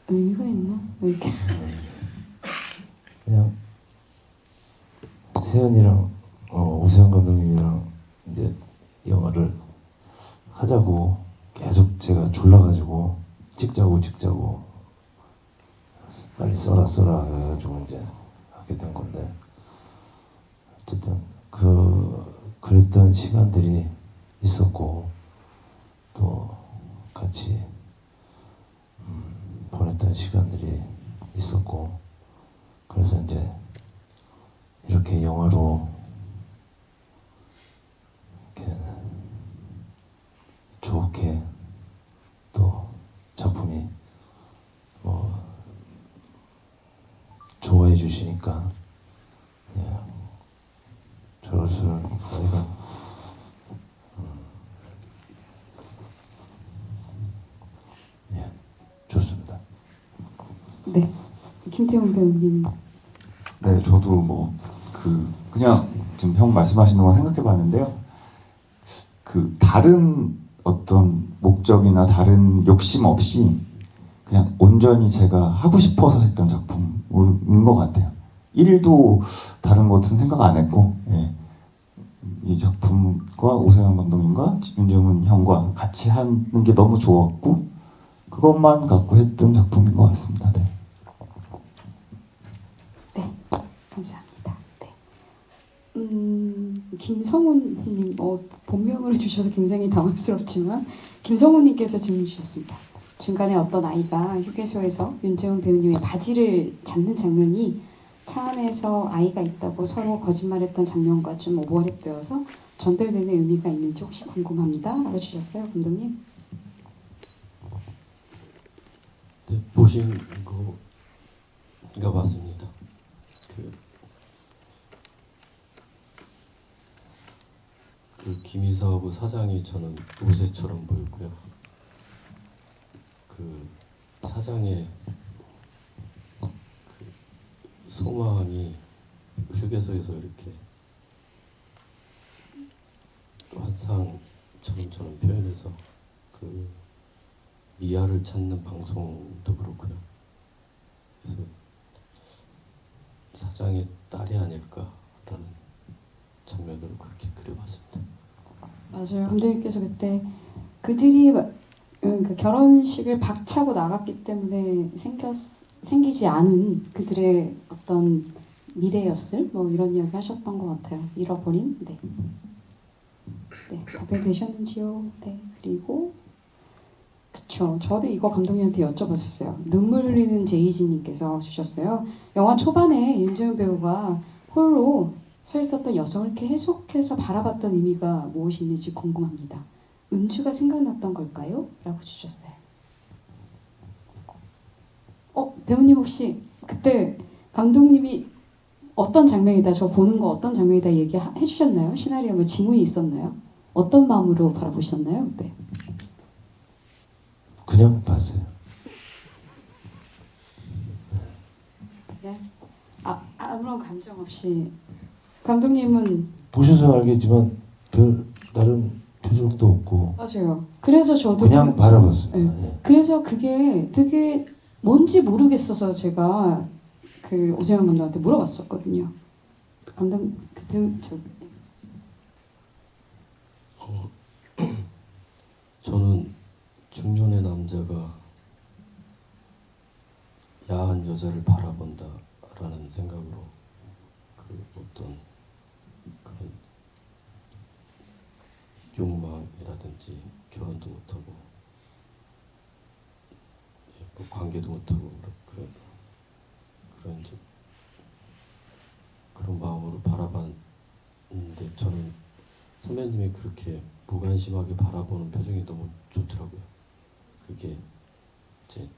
의미가 있나? 뭐 이렇게. 그냥 세연이랑 오세영 감독님이랑 이제 영화를 하자고 계속 제가 졸라가지고 찍자고 빨리 써라 해가지고 이제 하게 된 건데 어쨌든 그랬던 시간들이 있었고 또 같이 보냈던 시간들이 있었고 그래서 이제 이렇게 영화로 이렇게 좋게 또 작품이 좋아해 주시니까 저것을 저희가 좋습니다. 네. 김태훈 배우님. 네, 저도 그냥 지금 형 말씀하시는 거 생각해봤는데요. 다른 어떤 목적이나 다른 욕심 없이 그냥 온전히 제가 하고 싶어서 했던 작품인 것 같아요. 1도 다른 것은 생각 안 했고, 예. 이 작품과 오세영 감독님과 윤재문 형과 같이 하는 게 너무 좋았고, 그것만 갖고 했던 작품인 것 같습니다. 네. 네. 감사합니다. 네. 김성훈님, 본명으로 주셔서 굉장히 당황스럽지만 김성훈님께서 질문 주셨습니다. 중간에 어떤 아이가 휴게소에서 윤재훈 배우님의 바지를 잡는 장면이 차 안에서 아이가 있다고 서로 거짓말했던 장면과 좀 오버랩되어서 전달되는 의미가 있는지 혹시 궁금합니다. 라고 주셨어요, 감독님. 네, 보신 거가 맞습니다. 그 김이사하고 사장이 저는 요새처럼 보였고요. 그 사장의 소망이 휴게소에서 이렇게 환상처럼 저는 표현해서 그 미아를 찾는 방송도 그렇고요. 그래서 사장의 딸이 아닐까라는 장면으로 그렇게 그려봤습니다. 맞아요. 감독님께서 그때 그들이 그 결혼식을 박차고 나갔기 때문에 생기지 않은 그들의 어떤 미래였을 뭐 이런 이야기 하셨던 것 같아요. 잃어버린. 네. 네, 답변 되셨는지요? 네. 그리고 그쵸. 저도 이거 감독님한테 여쭤봤었어요. 눈물 흘리는 제이지님께서 주셨어요. 영화 초반에 윤재훈 배우가 홀로 서 있었던 여성을 이렇게 계속해서 바라봤던 의미가 무엇이 있는지 궁금합니다. 은주가 생각났던 걸까요? 라고 주셨어요. 배우님 혹시 그때 감독님이 어떤 장면이다, 저 보는 거 어떤 장면이다 얘기해 주셨나요? 시나리오 뭐 지문이 있었나요? 어떤 마음으로 바라보셨나요? 네. 그냥 봤어요. 네. 아무런 감정 없이. 감독님은 보셔서 알겠지만 별 다른 표정도 없고 맞아요. 그래서 저도 그냥 바라봤어요. 네. 네. 그래서 그게 되게 뭔지 모르겠어서 제가 그 오세영 감독한테 물어봤었거든요. 감독 그 배우 저는 중년의 남자가 야한 여자를 바라본다라는 생각으로 그 어떤 그런 욕망이라든지 결혼도 못하고 뭐 관계도 못하고 그런 이제 그런 마음으로 바라봤는데 저는 선배님이 그렇게 무관심하게 바라보는 표정이 너무 좋더라고요. 그게 이제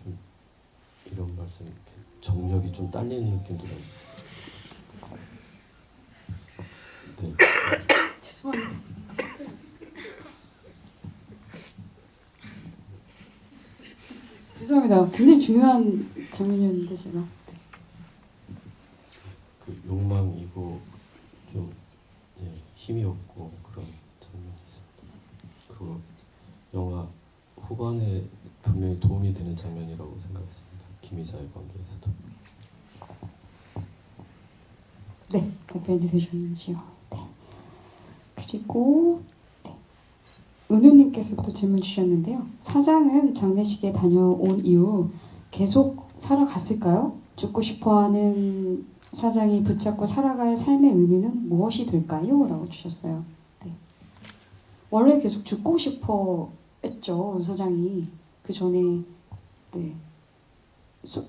좀 이런 말씀 정력이 좀 딸리는 느낌도 나요. 네. 죄송합니다. 죄송합니다. 굉장히 중요한 장면이었는데 제가. 그 욕망이고 좀 힘이 없고 그런 장면이 있습니다. 그리고 영화 후반에 분명히 도움이 되는 장면이라고 생각했습니다. 김희사의 관계에서도. 네, 답변이 되셨는지요? 네. 그리고 네. 은우님께서도 질문 주셨는데요. 사장은 장례식에 다녀온 이후 계속 살아갔을까요? 죽고 싶어하는 사장이 붙잡고 살아갈 삶의 의미는 무엇이 될까요? 라고 주셨어요. 네. 원래 계속 죽고 싶어 했죠, 사장이. 그 전에 네.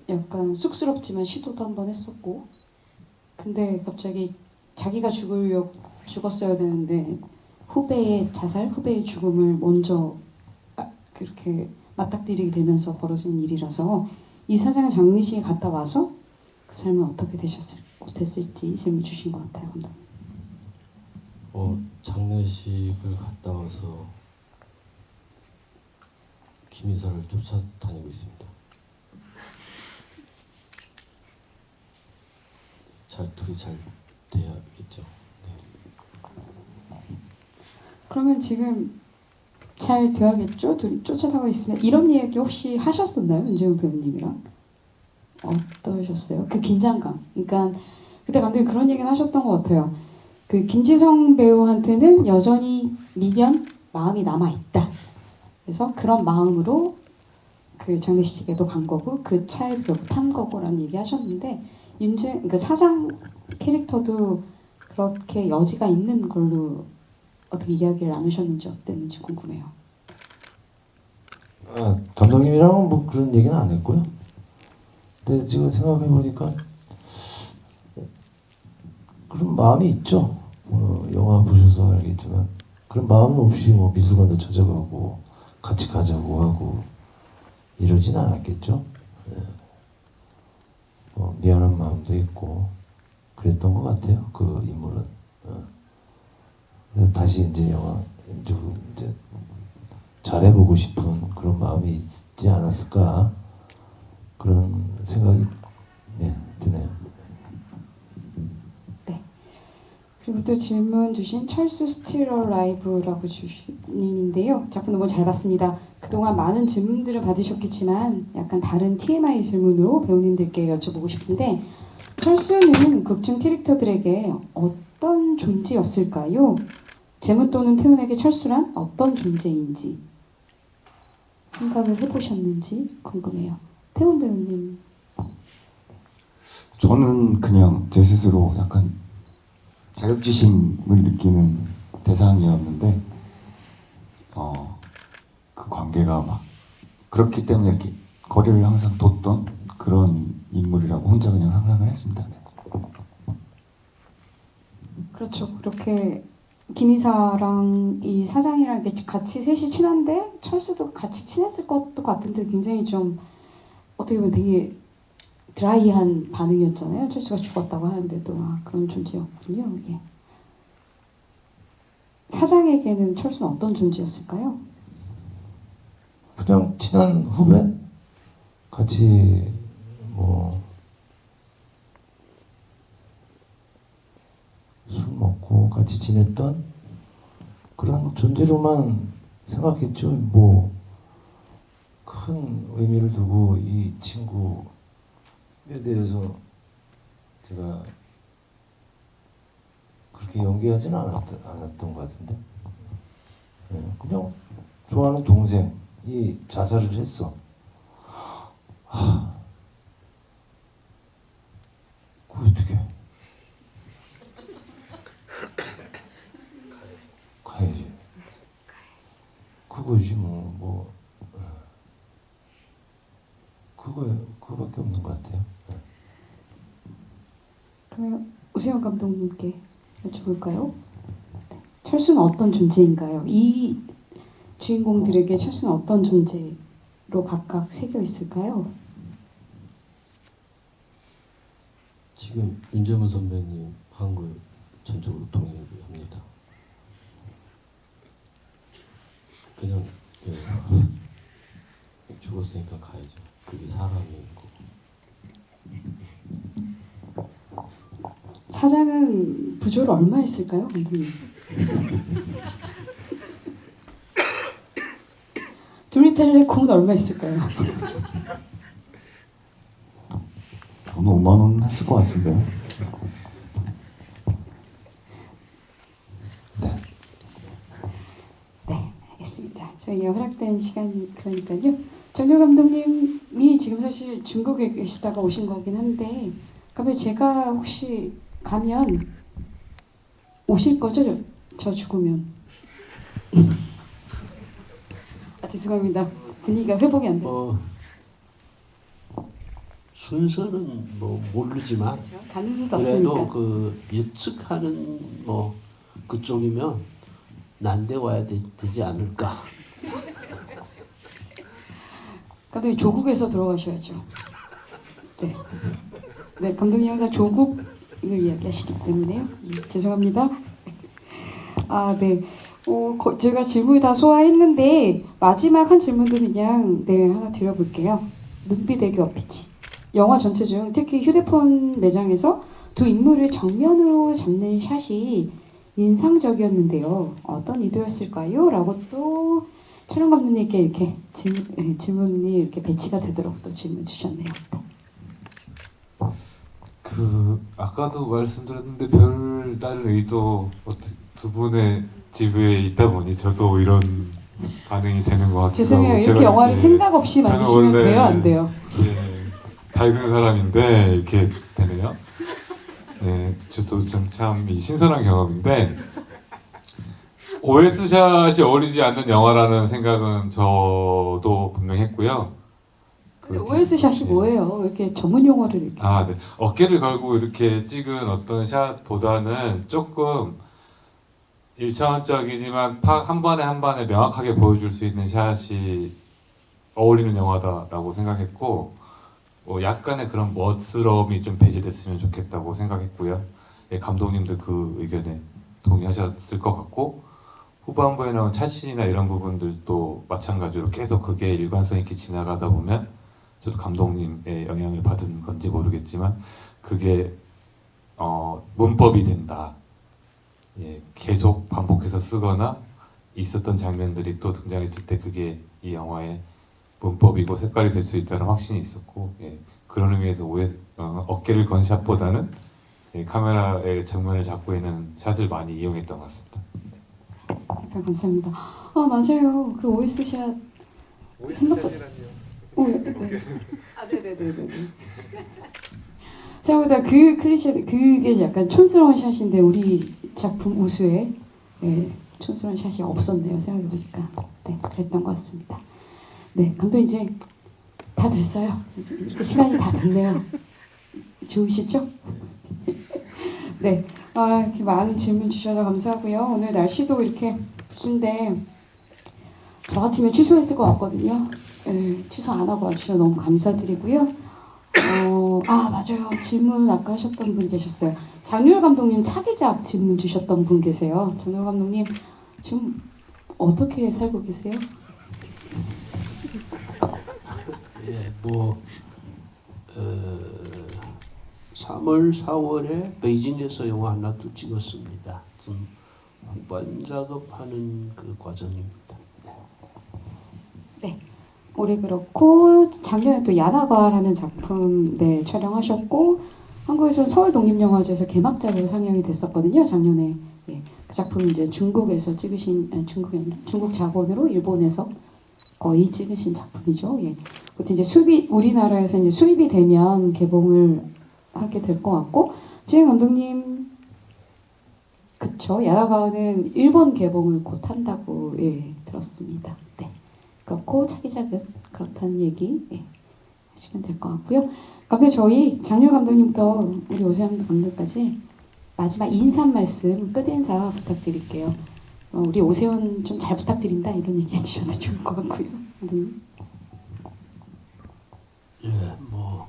약간 쑥스럽지만 시도도 한번 했었고, 근데 갑자기 자기가 죽었어야 되는데 후배의 자살, 후배의 죽음을 먼저 그렇게 맞닥뜨리게 되면서 벌어진 일이라서 이 사장의 장례식에 갔다 와서 그 삶은 어떻게 됐을지 질문 주신 것 같아요, 감독님. 장례식을 갔다 와서 김희사를 쫓아다니고 있습니다. 둘이 잘 돼야겠죠. 네. 그러면 지금 잘 돼야겠죠? 둘이 쫓아다니고 있으면. 이런 이야기 혹시 하셨었나요? 윤재훈 배우님이랑? 어떠셨어요? 그 긴장감. 그러니까 그때 감독님 그런 얘기는 하셨던 것 같아요. 그 김지성 배우한테는 여전히 미련, 마음이 남아있다. 그래서 그런 마음으로 그 장례식에도 간 거고 그 차에도 결국 탄 거고라는 얘기 하셨는데, 그 사장 캐릭터도 그렇게 여지가 있는 걸로 어떻게 이야기를 나누셨는지 어땠는지 궁금해요. 감독님이랑은 뭐 그런 얘기는 안 했고요. 근데 지금 생각해 보니까 그런 마음이 있죠. 영화 보셔서 알겠지만 그런 마음 없이 뭐 미술관도 찾아가고 같이 가자고 하고 이러진 않았겠죠. 미안한 마음도 있고 그랬던 것 같아요. 그 인물은. 그래서 다시 이제 영화 이제 잘해보고 싶은 그런 마음이 있지 않았을까 그런 생각이 드네요. 네. 그리고 또 질문 주신 철수 스틸러 라이브라고 주신님인데요. 작품 너무 잘 봤습니다. 그동안 많은 질문들을 받으셨겠지만 약간 다른 TMI 질문으로 배우님들께 여쭤보고 싶은데, 철수는 극중 캐릭터들에게 어떤 존재였을까요? 재무 또는 태훈에게 철수란 어떤 존재인지 생각을 해보셨는지 궁금해요. 태훈 배우님. 저는 그냥 제 스스로 약간 자격지심을 느끼는 대상이었는데 그 관계가 막 그렇기 때문에 이렇게 거리를 항상 뒀던 그런 인물이라고 혼자 그냥 상상을 했습니다. 네. 그렇죠. 그렇게 김이사랑 이 사장이랑 이렇게 같이 셋이 친한데 철수도 같이 친했을 것도 같은데 굉장히 좀 어떻게 보면 되게 드라이한 반응이었잖아요. 철수가 죽었다고 하는데도 그런 존재였군요. 예. 사장에게는 철수는 어떤 존재였을까요? 그냥 친한 후배? 같이 뭐 술 먹고 같이 지냈던 그런 존재로만 생각했죠. 뭐 큰 의미를 두고 이 친구에 대해서 제가 그렇게 연기하지는 않았던 것 같은데, 그냥 좋아하는 동생이 자살을 했어. 그거 어떻게? 가야지. 그거지 뭐 그거밖에 없는 것 같아요. 그러면 오세훈 감독님께 여쭤볼까요? 철수는 어떤 존재인가요? 이 주인공들에게 철수는 어떤 존재로 각각 새겨 있을까요? 지금 윤재문 선배님 한 걸 전적으로 동의합니다. 그냥 예. 죽었으니까 가야죠. 그게 사람인 거고. 사장은 부조를 얼마 했을까요, 감독님? 두리텔레콤은 얼마 했을까요? 저는 5만 원 했을 것 같은데요. 네, 알겠습니다. 저희가 허락된 시간이 그러니까요. 정렬 감독님이 지금 사실 중국에 계시다가 오신 거긴 한데, 그러면 제가 혹시 가면 오실 거죠? 저 죽으면. 아, 죄송합니다. 분위기가 회복이 안 돼요. 순서는 뭐 모르지만 그렇죠? 가는 수 그래도 없으니까. 그 예측하는 뭐 그쪽이면 난데 와야 되지 않을까. 감독님 조국에서 들어가셔야죠. 네. 네, 감독님 항상 조국을 이야기하시기 때문에요. 죄송합니다. 아, 네. 제가 질문을 다 소화했는데 마지막 한 질문도 그냥 하나 드려볼게요. 눈빛 애교 어피치. 영화 전체 중 특히 휴대폰 매장에서 두 인물을 정면으로 잡는 샷이 인상적이었는데요. 어떤 의도였을까요? 라고 또 촬영 감독님께 이렇게 질문이 이렇게 배치가 되도록 또 질문 주셨네요. 그 아까도 말씀드렸는데 별 다른 의도 두 분의 집에 있다 보니 저도 이런 반응이 되는 것 같아요. 죄송해요. 이렇게 영화를 생각 없이 만드시면 원래 돼요? 안 돼요? 예, 밝은 사람인데 이렇게 되네요. 네, 저도 참 신선한 경험인데 OS샷이 어울리지 않는 영화라는 생각은 저도 분명히 했고요. 근데 OS샷이 뭐예요? 왜 이렇게 전문 용어를 이렇게? 아, 네. 어깨를 걸고 이렇게 찍은 어떤 샷보다는 조금 1차원적이지만 한 번에 한 번에 명확하게 보여줄 수 있는 샷이 어울리는 영화다라고 생각했고 약간의 그런 멋스러움이 좀 배제됐으면 좋겠다고 생각했고요. 예, 감독님도 그 의견에 동의하셨을 것 같고 후반부에 나온 샷신이나 이런 부분들도 마찬가지로 계속 그게 일관성 있게 지나가다 보면 저도 감독님의 영향을 받은 건지 모르겠지만 그게 문법이 된다. 예, 계속 반복해서 쓰거나 있었던 장면들이 또 등장했을 때 그게 이 영화의 문법이고 색깔이 될 수 있다는 확신이 있었고 예, 그런 의미에서 어깨를 건 샷보다는 예, 카메라의 정면을 잡고 있는 샷을 많이 이용했던 것 같습니다. 대표 감사합니다. 아, 맞아요. 그 OS샷 생각보다 네. 아, 네네네네. 생각보다 그 클리셰 그게 약간 촌스러운 샷인데 우리 작품 우수에 촌스러운 샷이 없었네요. 생각해 보니까 네 그랬던 것 같습니다. 네 감독 이제 다 됐어요. 이제 이렇게 시간이 다 됐네요. 좋으시죠? 네. 이렇게 많은 질문 주셔서 감사하고요. 오늘 날씨도 이렇게 부진데 저 같으면 취소했을 것 같거든요. 취소 안 하고 와주셔서 너무 감사드리고요. 맞아요. 질문 아까 하셨던 분 계셨어요. 장률 감독님 차기작 질문 주셨던 분 계세요. 장률 감독님 지금 어떻게 살고 계세요? 예, 3월, 4월에 베이징에서 영화 하나 또 찍었습니다. 지금 후반 작업하는 그 과정입니다. 네. 올해 그렇고 작년에 또 야나가라는 작품 촬영하셨고 한국에서 서울 독립영화제에서 개막작으로 상영이 됐었거든요. 작년에 그 작품 이제 중국에서 찍으신 중국이 아니라 중국 자본으로 일본에서 거의 찍으신 작품이죠. 그것도 이제 우리나라에서 이제 수입이 되면 개봉을 하게 될 것 같고 지금 감독님 그쵸 야나가는 일본 개봉을 곧 한다고 들었습니다. 네. 그렇고 차기작은 그렇다는 얘기 하시면 될 것 같고요. 감독님 저희 장률 감독님부터 우리 오세영 감독까지 마지막 인사 말씀 끝인사 부탁드릴게요. 우리 오세훈 좀 잘 부탁드린다 이런 얘기 해주셔도 좋을 것 같고요. 예, 뭐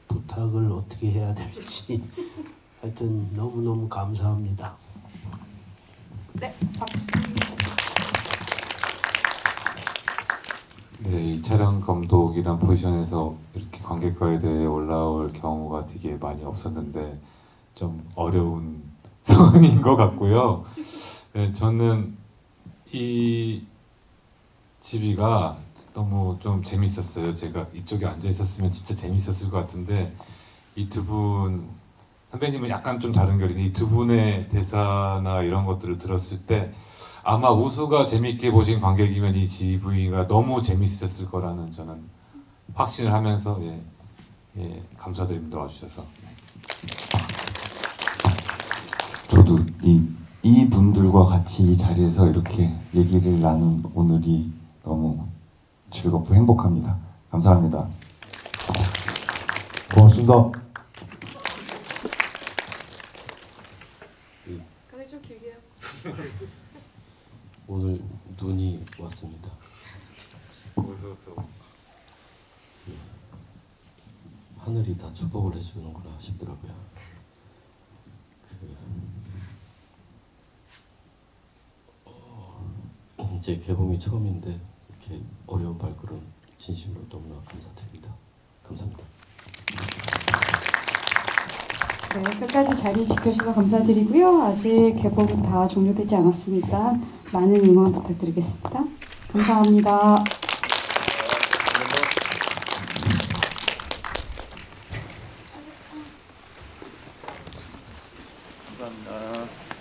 부탁을 어떻게 해야 될지 하여튼 너무너무 감사합니다. 네, 박수. 네, 이 촬영 감독이란 포지션에서 이렇게 관객과에 대해 올라올 경우가 되게 많이 없었는데 좀 어려운 상황인 것 같고요. 네, 저는 이 집이가 너무 좀 재밌었어요. 제가 이쪽에 앉아 있었으면 진짜 재밌었을 것 같은데 이 두 분 선배님은 약간 좀 다른 결이데 이 두 분의 대사나 이런 것들을 들었을 때 아마 우수가 재밌게 보신 관객이면 이 GV가 너무 재밌으셨을 거라는 저는 확신을 하면서 감사드립니다. 와주셔서. 저도 이 분들과 같이 이 자리에서 이렇게 얘기를 나눈 오늘이 너무 즐겁고 행복합니다. 감사합니다. 고맙습니다. 근데 좀 길게 해요. 오늘 눈이 왔습니다. 웃어서. 하늘이 다 축복을 해주는구나 싶더라고요. 이제 개봉이 처음인데 이렇게 어려운 발걸음 진심으로 너무나 감사드립니다. 감사합니다. 네, 끝까지 자리 지켜주셔서 감사드리고요. 아직 개봉은 다 종료되지 않았으니까 많은 응원 부탁드리겠습니다. 감사합니다. 감사합니다.